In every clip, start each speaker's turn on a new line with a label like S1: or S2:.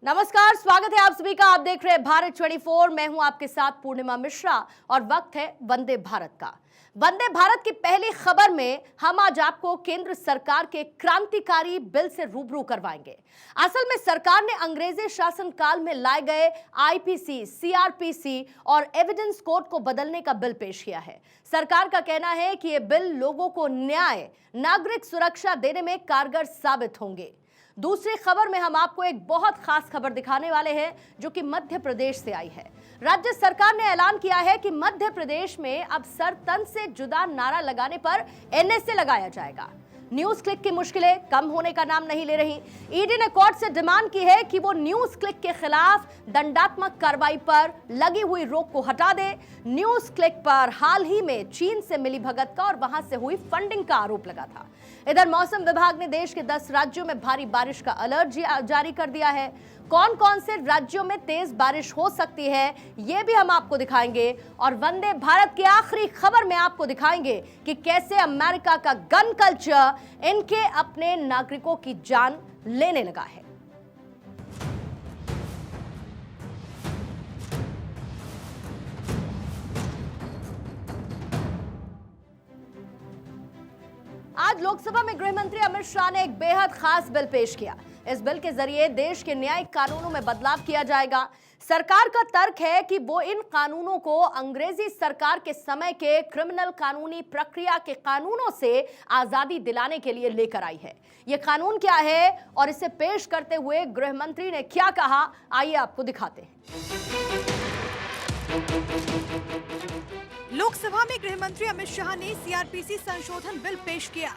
S1: नमस्कार, स्वागत है आप सभी का। आप देख रहे हैं भारत 24। मैं हूं आपके साथ पूर्णिमा मिश्रा और वक्त है वंदे भारत का। वंदे भारत की पहली खबर में हम आज आपको केंद्र सरकार के क्रांतिकारी बिल से रूबरू करवाएंगे। असल में सरकार ने अंग्रेजी शासन काल में लाए गए आईपीसी, सीआरपीसी और एविडेंस कोड को बदलने का बिल पेश किया है। सरकार का कहना है कि ये बिल लोगों को न्याय, नागरिक सुरक्षा देने में कारगर साबित होंगे। दूसरी खबर में हम आपको एक बहुत खास खबर दिखाने वाले हैं जो कि मध्य प्रदेश से आई है। राज्य सरकार ने ऐलान किया है कि मध्य प्रदेश में अब सर तन से जुदा नारा लगाने पर एनएसए लगाया जाएगा। न्यूज क्लिक की मुश्किलें कम होने का नाम नहीं ले रही। ईडी ने कोर्ट से डिमांड की है कि वो न्यूज क्लिक के खिलाफ दंडात्मक कार्रवाई पर लगी हुई रोक को हटा दे। न्यूज क्लिक पर हाल ही में चीन से मिली भगत का और वहां से हुई फंडिंग का आरोप लगा था। इधर मौसम विभाग ने देश के 10 राज्यों में भारी बारिश का अलर्ट जारी कर दिया है। कौन कौन से राज्यों में तेज बारिश हो सकती है ये भी हम आपको दिखाएंगे। और वंदे भारत की आखिरी खबर में आपको दिखाएंगे कि कैसे अमेरिका का गन कल्चर इनके अपने नागरिकों की जान लेने लगा है। आज लोकसभा में गृह मंत्री अमित शाह ने एक बेहद खास बिल पेश किया। इस बिल के जरिए देश के न्यायिक कानूनों में बदलाव किया जाएगा। सरकार का तर्क है कि वो इन कानूनों को अंग्रेजी सरकार के समय के क्रिमिनल कानूनी प्रक्रिया के कानूनों से आजादी दिलाने के लिए लेकर आई है। ये कानून क्या है और इसे पेश करते हुए गृह मंत्री ने क्या कहा, आइए आपको दिखाते हैं।
S2: लोकसभा में गृह मंत्री अमित शाह ने सीआरपीसी संशोधन बिल पेश किया।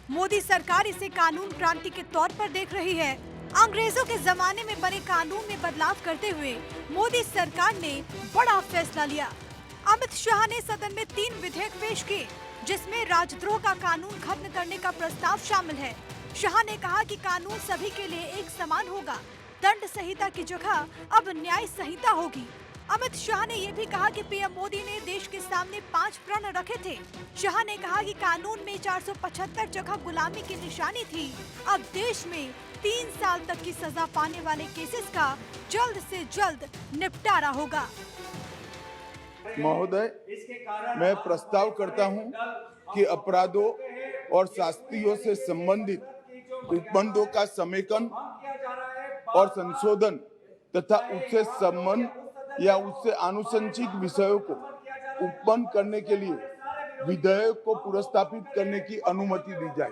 S2: मोदी सरकार इसे कानून क्रांति के तौर पर देख रही है। अंग्रेजों के जमाने में बने कानून में बदलाव करते हुए मोदी सरकार ने बड़ा फैसला लिया। अमित शाह ने सदन में 3 विधेयक पेश किए, जिसमें राजद्रोह का कानून खत्म करने का प्रस्ताव शामिल है। शाह ने कहा कि कानून सभी के लिए एक समान होगा। दंड संहिता की जगह अब न्याय संहिता होगी। अमित शाह ने ये भी कहा कि पीएम मोदी ने देश के सामने 5 प्रण रखे थे। शाह ने कहा कि कानून में 475 जगह गुलामी की निशानी थी। अब देश में 3 साल तक की सजा पाने वाले केसेस का जल्द से जल्द निपटारा होगा।
S3: महोदय, मैं प्रस्ताव करता हूं कि अपराधों और शास्तियों से संबंधित उपबंधों का समेकन और संशोधन तथा उससे संबंध या उससे आनुषंगिक विषयों को उत्पन्न करने के लिए विधेयक को पुरस्तापित करने की अनुमति दी जाए।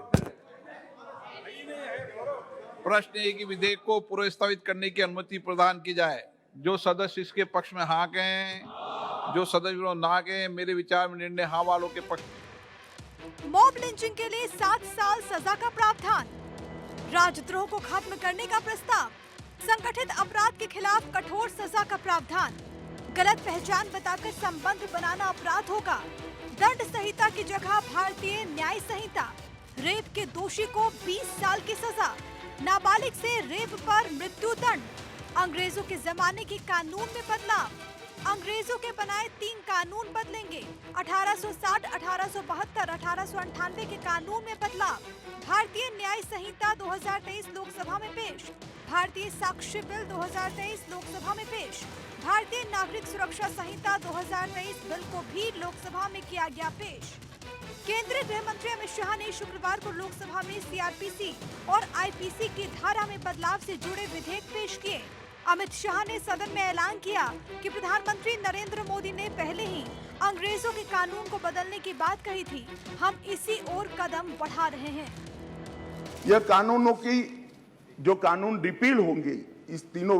S4: प्रश्न है कि विधेयक को पुरस्तावित करने की अनुमति प्रदान की जाए। जो सदस्य इसके पक्ष में हाँ कहें, जो सदस्य विरोध ना कहें। मेरे विचार में निर्णय हाँ वालों के पक्ष।
S2: मॉब लिंचिंग के लिए 7 साल सजा का प्रावधान। राजद्रोह को खत्म करने का प्रस्ताव। संगठित अपराध के खिलाफ कठोर सजा का प्रावधान। गलत पहचान बताकर संबंध बनाना अपराध होगा। दंड संहिता की जगह भारतीय न्याय संहिता। रेप के दोषी को 20 साल की सजा। नाबालिग से रेप पर मृत्यु दंड। अंग्रेजों के जमाने के कानून में बदलाव। अंग्रेजों के बनाए 3 कानून बदलेंगे। 1860, 1872, 1898 के कानून में बदलाव। भारतीय न्याय संहिता 2023 लोकसभा में पेश। भारतीय साक्ष्य बिल 2023 लोकसभा में पेश। भारतीय नागरिक सुरक्षा संहिता 2023 बिल को भी लोकसभा में किया गया पेश। केंद्रीय गृह मंत्री अमित शाह ने शुक्रवार को लोकसभा में सीआरपीसी और आईपीसी की धारा में बदलाव से जुड़े विधेयक पेश किए। अमित शाह ने सदन में ऐलान किया कि प्रधानमंत्री नरेंद्र मोदी ने पहले ही अंग्रेजों के कानून को बदलने की बात कही थी। हम इसी ओर कदम बढ़ा रहे हैं।
S3: यह कानूनों की जो कानून रिपील होंगे इस तीनों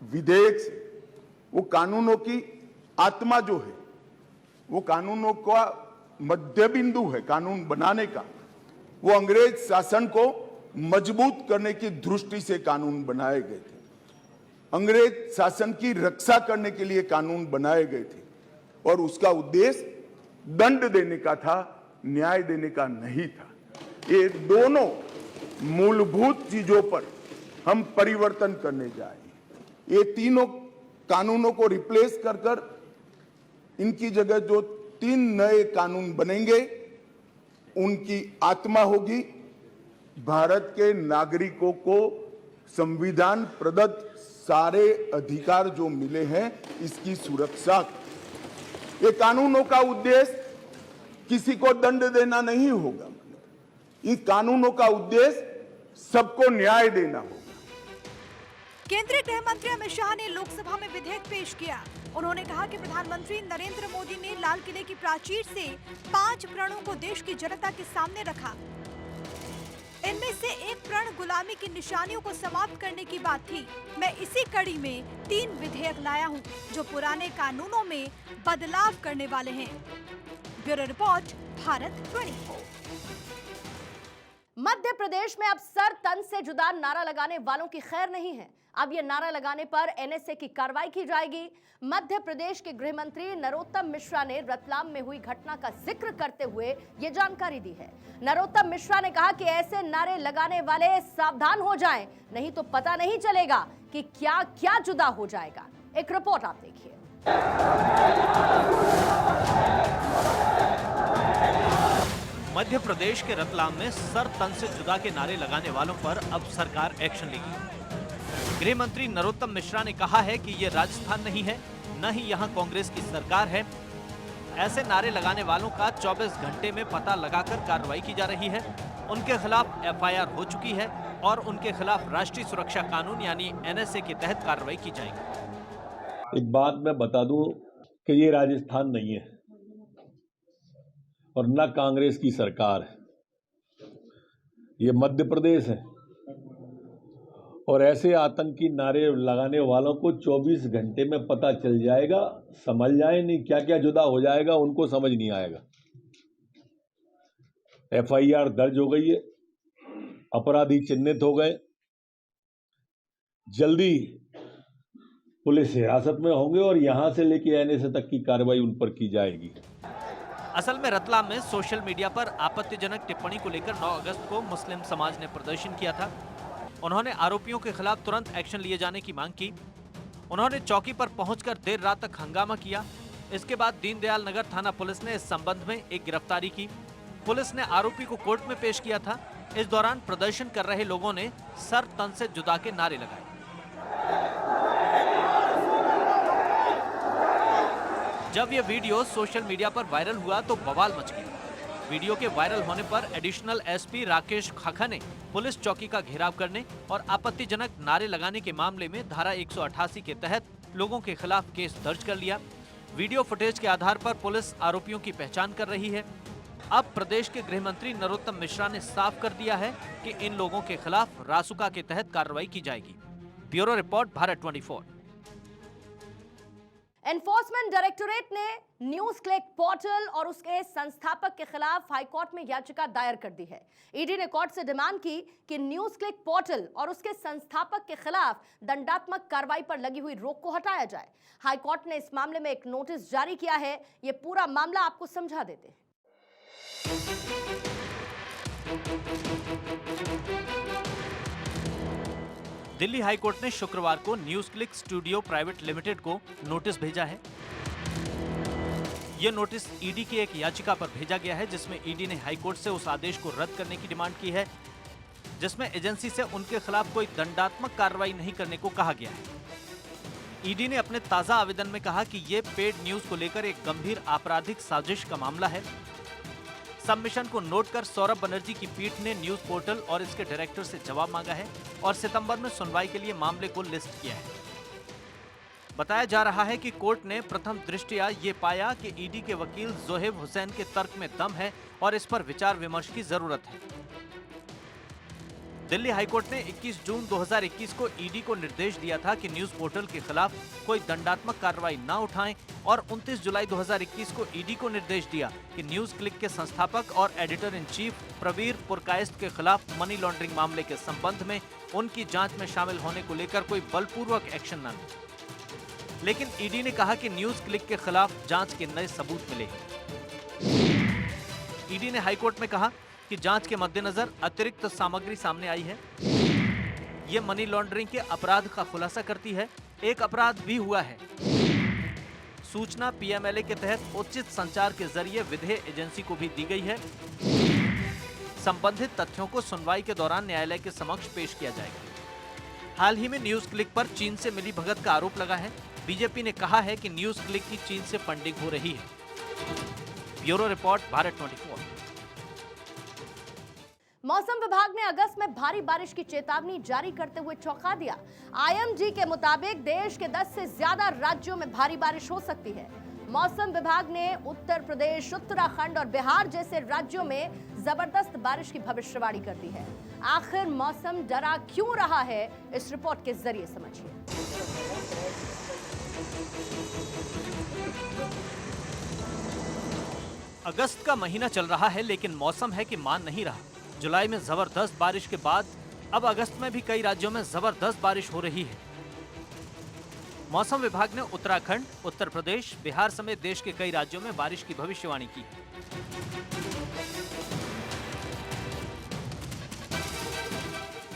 S3: विधेयक से, वो कानूनों की आत्मा जो है, वो कानूनों का मध्य बिंदु है कानून बनाने का, वो अंग्रेज शासन को मजबूत करने की दृष्टि से कानून बनाए गए थे। अंग्रेज शासन की रक्षा करने के लिए कानून बनाए गए थे और उसका उद्देश्य दंड देने का था, न्याय देने का नहीं था। ये दोनों मूलभूत चीजों पर हम परिवर्तन करने जाएंगे। ये तीनों कानूनों को रिप्लेस कर इनकी जगह जो 3 नए कानून बनेंगे, उनकी आत्मा होगी भारत के नागरिकों को संविधान प्रदत्त सारे अधिकार जो मिले हैं इसकी सुरक्षा। ये कानूनों का उद्देश्य किसी को दंड देना नहीं होगा, इन कानूनों का उद्देश्य सबको न्याय देना होगा।
S2: केंद्रीय गृह मंत्री अमित शाह ने लोकसभा में विधेयक पेश किया। उन्होंने कहा कि प्रधानमंत्री नरेंद्र मोदी ने लाल किले की प्राचीर से 5 प्रणों को देश की जनता के सामने रखा। इनमें से एक प्रण गुलामी की निशानियों को समाप्त करने की बात थी। मैं इसी कड़ी में 3 विधेयक लाया हूं, जो पुराने कानूनों में बदलाव करने वाले हैं। Bureau report, Bharat 24।
S1: मध्य प्रदेश में अब सर तन से जुदा नारा लगाने वालों की खैर नहीं है। अब ये नारा लगाने पर एनएसए की कार्रवाई की जाएगी। मध्य प्रदेश के गृह मंत्री नरोत्तम मिश्रा ने रतलाम में हुई घटना का जिक्र करते हुए ये जानकारी दी है। नरोत्तम मिश्रा ने कहा कि ऐसे नारे लगाने वाले सावधान हो जाएं, नहीं तो पता नहीं चलेगा कि क्या क्या जुदा हो जाएगा। एक रिपोर्ट आप देखिए।
S5: मध्य प्रदेश के रतलाम में सर तन से जुदा के नारे लगाने वालों पर अब सरकार एक्शन लेगी। गृह मंत्री नरोत्तम मिश्रा ने कहा है कि ये राजस्थान नहीं है, न ही यहाँ कांग्रेस की सरकार है। ऐसे नारे लगाने वालों का 24 घंटे में पता लगाकर कार्रवाई की जा रही है। उनके खिलाफ एफआईआर हो चुकी है और उनके खिलाफ राष्ट्रीय सुरक्षा कानून यानी एनएसए के तहत कार्रवाई की जाएगी।
S6: एक बात मैं बता दूं कि ये राजस्थान नहीं है और न कांग्रेस की सरकार है, ये मध्य प्रदेश है। और ऐसे आतंकी नारे लगाने वालों को 24 घंटे में पता चल जाएगा, समझ जाए नहीं क्या क्या जुदा हो जाएगा, उनको समझ नहीं आएगा। एफआईआर दर्ज हो गई है, अपराधी चिन्हित हो गए, जल्दी पुलिस हिरासत में होंगे और यहां से लेकर एनएसए तक की कार्रवाई उन पर की जाएगी।
S5: असल में रतलाम में सोशल मीडिया पर आपत्तिजनक टिप्पणी को लेकर 9 अगस्त को मुस्लिम समाज ने प्रदर्शन किया था। उन्होंने आरोपियों के खिलाफ तुरंत एक्शन लिए जाने की मांग की। उन्होंने चौकी पर पहुंचकर देर रात तक हंगामा किया। इसके बाद दीनदयाल नगर थाना पुलिस ने इस संबंध में एक गिरफ्तारी की। पुलिस ने आरोपी को कोर्ट में पेश किया था। इस दौरान प्रदर्शन कर रहे लोगों ने सर तन से जुदा के नारे लगाए। जब यह वीडियो सोशल मीडिया पर वायरल हुआ तो बवाल मच गया। वीडियो के वायरल होने पर एडिशनल एसपी राकेश खाखा ने पुलिस चौकी का घेराव करने और आपत्तिजनक नारे लगाने के मामले में धारा 188 के तहत लोगों के खिलाफ केस दर्ज कर लिया। वीडियो फुटेज के आधार पर पुलिस आरोपियों की पहचान कर रही है। अब प्रदेश के गृह मंत्री नरोत्तम मिश्रा ने साफ कर दिया है कि इन लोगों के खिलाफ रासुका के तहत कार्रवाई की जाएगी। Bureau report, Bharat 24।
S1: Enforcement directorate ने न्यूज क्लिक पोर्टल और उसके संस्थापक के खिलाफ हाईकोर्ट में याचिका दायर कर दी है। ईडी ने कोर्ट से डिमांड की कि न्यूज क्लिक पोर्टल और उसके संस्थापक के खिलाफ दंडात्मक कार्रवाई पर लगी हुई रोक को हटाया जाए। हाईकोर्ट ने इस मामले में एक नोटिस जारी किया है। ये पूरा मामला आपको समझा देते हैं।
S5: दिल्ली हाईकोर्ट ने शुक्रवार को news click studio private limited को नोटिस भेजा है। यह नोटिस ईडी की एक याचिका पर भेजा गया है, जिसमें ईडी ने हाईकोर्ट से उस आदेश को रद्द करने की डिमांड की है जिसमें एजेंसी से उनके खिलाफ कोई दंडात्मक कार्रवाई नहीं करने को कहा गया है। ईडी ने अपने ताजा आवेदन में कहा कि यह पेड न्यूज को लेकर एक गंभीर आपराधिक साजिश का मामला है। सबमिशन को नोट कर सौरभ बनर्जी की पीठ ने न्यूज पोर्टल और इसके डायरेक्टर से जवाब मांगा है और सितंबर में सुनवाई के लिए मामले को लिस्ट किया है। बताया जा रहा है कि कोर्ट ने प्रथम दृष्टया ये पाया कि ईडी के वकील जोहेब हुसैन के तर्क में दम है और इस पर विचार विमर्श की जरूरत है। दिल्ली हाईकोर्ट ने 21 जून 2021 को ईडी को निर्देश दिया था कि न्यूज पोर्टल के खिलाफ कोई दंडात्मक कार्रवाई न उठाएं और 29 जुलाई 2021 को ईडी को निर्देश दिया कि न्यूज क्लिक के संस्थापक और editor in chief Prabir Purkayastha के खिलाफ मनी लॉन्ड्रिंग मामले के संबंध में उनकी जांच में शामिल होने को लेकर कोई बलपूर्वक एक्शन न ले। लेकिन ईडी ने कहा कि न्यूज क्लिक के खिलाफ जांच के नए सबूत मिले हैं। ईडी ने हाईकोर्ट में कहा कि जांच के मद्देनजर अतिरिक्त सामग्री सामने आई है। ये मनी लॉन्ड्रिंग के अपराध का खुलासा करती है। एक अपराध भी हुआ है। सूचना पीएमएलए के तहत उचित संचार के जरिए विधेय एजेंसी को भी दी गई है। संबंधित तथ्यों को सुनवाई के दौरान न्यायालय के समक्ष पेश किया जाएगा। हाल ही में न्यूज क्लिक पर चीन से मिली भगत का आरोप लगा है। बीजेपी ने कहा है कि न्यूज क्लिक की चीन से फंडिंग हो रही है। Bureau report, Bharat 24।
S1: मौसम विभाग ने अगस्त में भारी बारिश की चेतावनी जारी करते हुए चौंका दिया। आईएमडी के मुताबिक देश के 10 से ज्यादा राज्यों में भारी बारिश हो सकती है। मौसम विभाग ने उत्तर प्रदेश, उत्तराखंड और बिहार जैसे राज्यों में जबरदस्त बारिश की भविष्यवाणी कर दी है। आखिर मौसम डरा क्यों रहा है, इस रिपोर्ट के जरिए समझिए।
S5: अगस्त का महीना चल रहा है, लेकिन मौसम है कि मान नहीं रहा। जुलाई में जबरदस्त बारिश के बाद अब अगस्त में भी कई राज्यों में जबरदस्त बारिश हो रही है। मौसम विभाग ने उत्तराखंड, उत्तर प्रदेश, बिहार समेत देश के कई राज्यों में बारिश की भविष्यवाणी की है।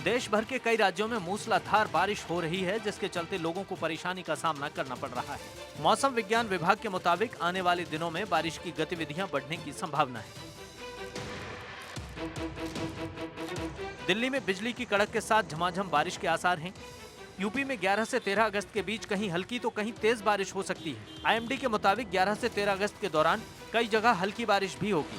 S5: देश भर के कई राज्यों में मूसलाधार बारिश हो रही है, जिसके चलते लोगों को परेशानी का सामना करना पड़ रहा है। मौसम विज्ञान विभाग के मुताबिक आने वाले दिनों में बारिश की गतिविधियां बढ़ने की संभावना है। दिल्ली में बिजली की कड़क के साथ झमाझम बारिश के आसार हैं। यूपी में 11 से 13 अगस्त के बीच कहीं हल्की तो कहीं तेज बारिश हो सकती है। आईएमडी के मुताबिक 11 से 13 अगस्त के दौरान कई जगह हल्की बारिश भी होगी।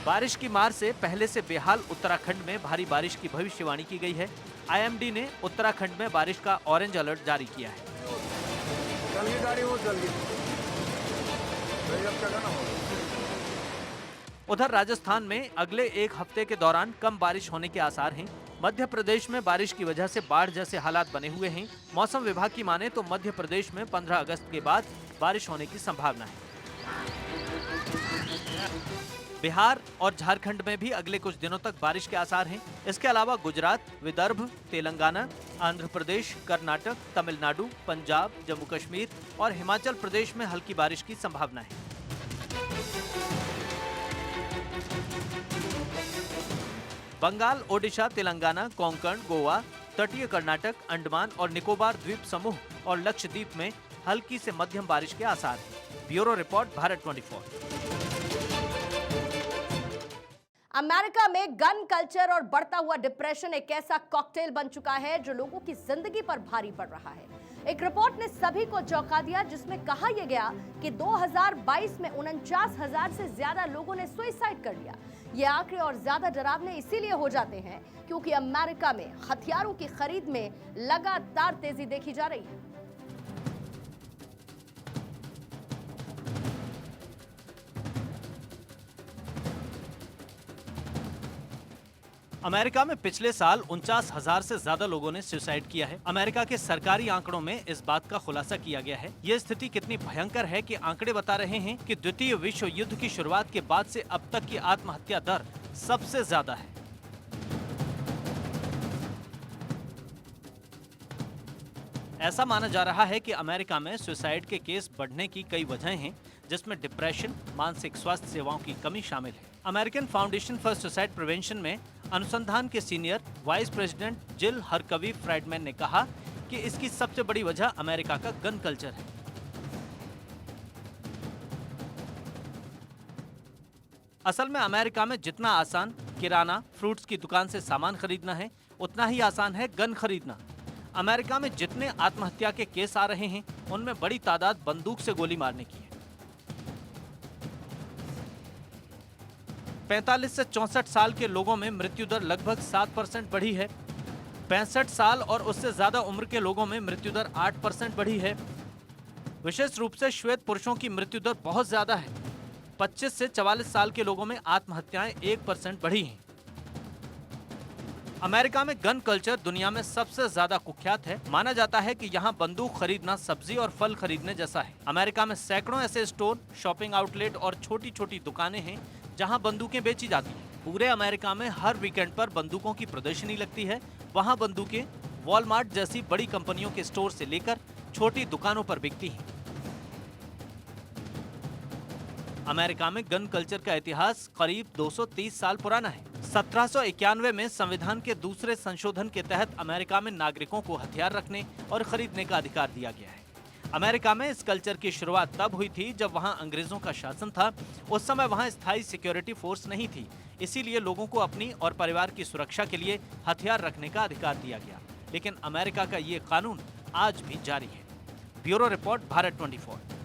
S5: बारिश की मार से पहले से बेहाल उत्तराखंड में भारी बारिश की भविष्यवाणी की गई है। आईएमडी ने उत्तराखंड में बारिश का ऑरेंज अलर्ट जारी किया है। उधर राजस्थान में अगले एक हफ्ते के दौरान कम बारिश होने के आसार हैं। मध्य प्रदेश में बारिश की वजह से बाढ़ जैसे हालात बने हुए हैं। मौसम विभाग की माने तो मध्य प्रदेश में 15 अगस्त के बाद बारिश होने की संभावना है। बिहार और झारखंड में भी अगले कुछ दिनों तक बारिश के आसार हैं। इसके अलावा गुजरात, विदर्भ, तेलंगाना, आंध्र प्रदेश, कर्नाटक, तमिलनाडु, पंजाब, जम्मू कश्मीर और हिमाचल प्रदेश में हल्की बारिश की संभावना है। बंगाल, ओडिशा, तेलंगाना, कोंकण, गोवा, तटीय कर्नाटक, अंडमान और निकोबार द्वीप समूह और लक्षद्वीप में हल्की से मध्यम बारिश के आसार हैं। Bureau report, Bharat 24।
S1: अमेरिका में गन कल्चर और बढ़ता हुआ डिप्रेशन एक ऐसा कॉकटेल बन चुका है जो लोगों की जिंदगी पर भारी पड़ रहा है। एक रिपोर्ट ने सभी को चौंका दिया, जिसमें कहा यह गया कि 2022 में 49,000 से ज्यादा लोगों ने सुसाइड कर लिया। ये आंकड़े और ज्यादा डरावने इसीलिए हो जाते हैं क्योंकि अमेरिका में हथियारों की खरीद में लगातार तेजी देखी जा रही है।
S5: अमेरिका में पिछले साल 49,000 से ज्यादा लोगों ने सुसाइड किया है। अमेरिका के सरकारी आंकड़ों में इस बात का खुलासा किया गया है। ये स्थिति कितनी भयंकर है कि आंकड़े बता रहे हैं कि द्वितीय विश्व युद्ध की शुरुआत के बाद से अब तक की आत्महत्या दर सबसे ज्यादा है। ऐसा माना जा रहा है कि अमेरिका में सुसाइड के केस बढ़ने की कई वजहें हैं, जिसमें डिप्रेशन, मानसिक स्वास्थ्य सेवाओं की कमी शामिल है। American foundation for suicide prevention में अनुसंधान के सीनियर वाइस प्रेसिडेंट जिल हरकवी फ्राइडमैन ने कहा कि इसकी सबसे बड़ी वजह अमेरिका का गन कल्चर है। असल में अमेरिका में जितना आसान किराना, फ्रूट्स की दुकान से सामान खरीदना है, उतना ही आसान है गन खरीदना। अमेरिका में जितने आत्महत्या के केस आ रहे हैं, उनमें बड़ी तादाद बंदूक से गोली मारने की है। 45 से 64 साल के लोगों में मृत्यु दर लगभग 7% बढ़ी है। 65 साल और उससे ज्यादा उम्र के लोगों में मृत्यु दर 8% बढ़ी है। विशेष रूप से श्वेत पुरुषों की मृत्यु दर बहुत ज्यादा है। 25 से 44 साल के लोगों में आत्महत्याएं 1% बढ़ी हैं। अमेरिका में गन कल्चर दुनिया में सबसे ज्यादा कुख्यात है। माना जाता है कि यहाँ बंदूक खरीदना सब्जी और फल खरीदने जैसा है। अमेरिका में सैकड़ों ऐसे स्टोर, शॉपिंग आउटलेट और छोटी छोटी दुकानें हैं जहां बंदूकें बेची जाती हैं। पूरे अमेरिका में हर वीकेंड पर बंदूकों की प्रदर्शनी लगती है। वहां बंदूकें वॉलमार्ट जैसी बड़ी कंपनियों के स्टोर से लेकर छोटी दुकानों पर बिकती हैं। अमेरिका में गन कल्चर का इतिहास करीब 230 साल पुराना है। 1791 में संविधान के दूसरे संशोधन के तहत अमेरिका में नागरिकों को हथियार रखने और खरीदने का अधिकार दिया गया है। अमेरिका में इस कल्चर की शुरुआत तब हुई थी जब वहां अंग्रेजों का शासन था। उस समय वहां स्थायी सिक्योरिटी फोर्स नहीं थी, इसीलिए लोगों को अपनी और परिवार की सुरक्षा के लिए हथियार रखने का अधिकार दिया गया। लेकिन अमेरिका का ये कानून आज भी जारी है। Bureau report, Bharat 24।